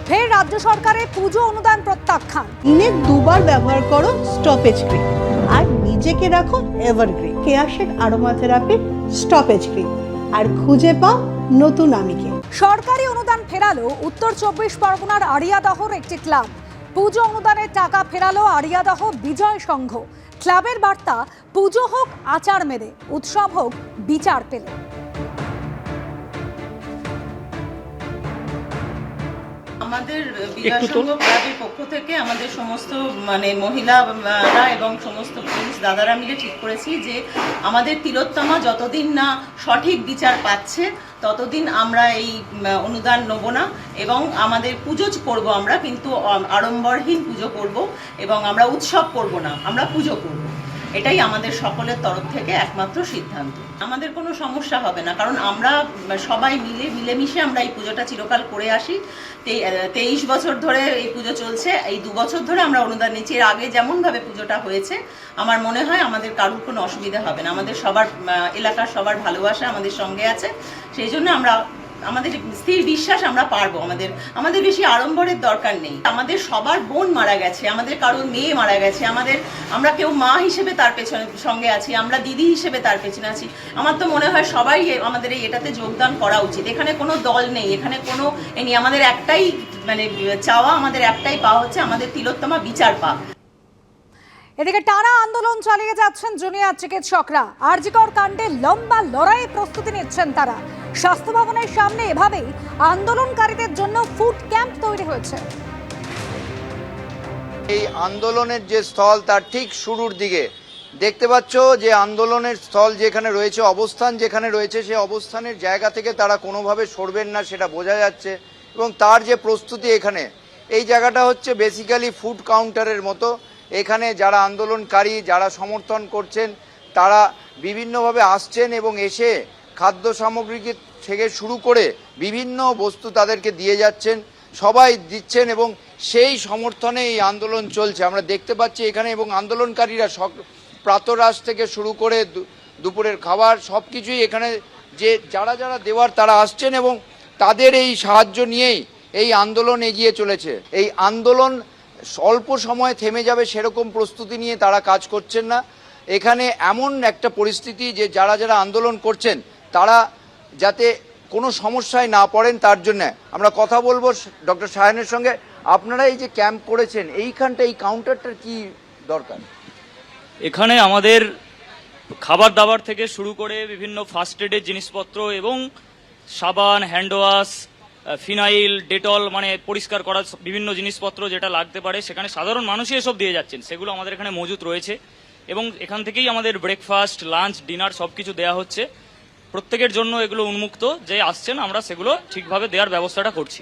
ফের রাজ্য সরকারের পুজো অনুদান প্রত্যাখ্যান। দিনে দুবার ব্যবহার করো স্টপেজ ক্রিম আর নিজেকে রাখো এভারগ্রিন। কেয়াশেক আরোমা থেরাপি স্টপেজ ক্রিম আর খুঁজে পাও নতুন আমিকে। সরকারি অনুদান ফেরালো উত্তর 24 পরগনার আড়িয়াদহর একটি ক্লাব। পুজো অনুদানের টাকা ফেরালো আড়িয়াদহ বিজয় সংঘ। ক্লাবের বার্তা, পুজো হোক আচার মেনে, উৎসব হোক বিচার পেলে। আমাদের বিজয় সংঘ ক্লাবের পক্ষ থেকে আমাদের সমস্ত মহিলারা এবং সমস্ত পুলিশ দাদারা মিলে ঠিক করেছি যে আমাদের তিলোত্তমা যতদিন না সঠিক বিচার পাচ্ছে ততদিন আমরা এই অনুদান নেব না এবং আমাদের পুজো করব, আমরা কিন্তু আড়ম্বরহীন পুজো করব এবং আমরা উৎসব করব না, আমরা পুজো করব। এটাই আমাদের সকলের তরফ থেকে একমাত্র সিদ্ধান্ত। আমাদের কোনো সমস্যা হবে না, কারণ আমরা সবাই মিলেমিশে আমরা এই পুজোটা চিরকাল করে আসি। 23 বছর ধরে এই পুজো চলছে, এই 2 বছর ধরে আমরা অনুদান নিচ্ছি। এর আগে যেমনভাবে পুজোটা হয়েছে আমার মনে হয় আমাদের কারোর কোনো অসুবিধা হবে না। আমাদের সবার এলাকার সবার ভালোবাসা আমাদের সঙ্গে আছে, সেই জন্য আমাদের স্থির বিশ্বাস আমরা পারবো। আমাদের বেশি আড়ম্বরের দরকার নেই। আমাদের সবার বোন মারা গেছে, আমাদের কারোর মেয়ে মারা গেছে, আমরা কেউ মা হিসেবে তার পেছনে সঙ্গে আছি, আমরা দিদি হিসেবে তার পেছনে আছি। আমার তো মনে হয় সবাই আমাদের এটাতে যোগদান করা উচিত। এখানে কোনো দল নেই, এখানে কোনো নেই। আমাদের একটাই চাওয়া, আমাদের একটাই পাওয়া হচ্ছে আমাদের তিলোত্তমা বিচার পাক। এদিকে টানা আন্দোলন চালিয়ে যাচ্ছেন জুনিয়র চিকিৎসকরা। আরজিকর কাণ্ডে লম্বা লড়াইয়ে প্রস্তুতি নিচ্ছেন তারা। স্বাস্থ্য ভবনের সামনে এভাবেই আন্দোলনকারীদের জন্য ফুড ক্যাম্প তৈরি হয়েছে। এই আন্দোলনের যে স্থল তার ঠিক শুরুর দিকে দেখতে পাচ্ছ যে আন্দোলনের স্থল যেখানে রয়েছে, অবস্থান যেখানে রয়েছে, সেই অবস্থানের জায়গা থেকে তারা কোনোভাবে সরবেন না সেটা বোঝা যাচ্ছে। এবং তার যে প্রস্তুতি, এখানে এই জায়গাটা হচ্ছে বেসিক্যালি ফুড কাউন্টারের মতো। এখানে যারা আন্দোলনকারী, যারা সমর্থন করছেন, তারা বিভিন্নভাবে আসছেন এবং এসে খাদ্য সামগ্রী থেকে শুরু করে বিভিন্ন বস্তু তাদেরকে দিয়ে যাচ্ছেন, সবাই দিচ্ছেন এবং সেই সমর্থনে এই আন্দোলন চলছে আমরা দেখতে পাচ্ছি এখানে। এবং আন্দোলনকারীরা প্রাতরাশ থেকে শুরু করে দুপুরের খাবার সব কিছুই এখানে যে যারা দেওয়ার তারা আসছেন এবং তাদের এই সাহায্য নিয়েই এই আন্দোলন এগিয়ে চলেছে। এই আন্দোলন অল্প সময়ে থেমে যাবে সেরকম প্রস্তুতি নিয়ে তারা কাজ করছেন না। এখানে এমন একটা পরিস্থিতি যে যারা আন্দোলন করছেন তারা যাতে কোনো সমস্যায় না পড়েন তার জন্য আমরা কথা বলবো ডক্টর সায়নের সঙ্গে। আপনারা এই যে ক্যাম্প করেছেন এইখানটা, এই কাউন্টারটার কি দরকার? এখানে আমাদের খাবার দাবার থেকে শুরু করে বিভিন্ন ফার্স্ট এডের জিনিসপত্র এবং সাবান, হ্যান্ড ওয়াশ, ফিনাইল, ডেটল, পরিষ্কার করার বিভিন্ন জিনিসপত্র যেটা লাগতে পারে সেখানে সাধারণ মানুষই এসব দিয়ে যাচ্ছেন, সেগুলো আমাদের এখানে মজুত রয়েছে। এবং এখান থেকেই আমাদের ব্রেকফাস্ট, লাঞ্চ, ডিনার সবকিছু দেওয়া হচ্ছে। প্রত্যেকের জন্য এগুলো উন্মুক্ত, যে আসছেন আমরা সেগুলো ঠিকভাবে দেওয়ার ব্যবস্থাটা করছি।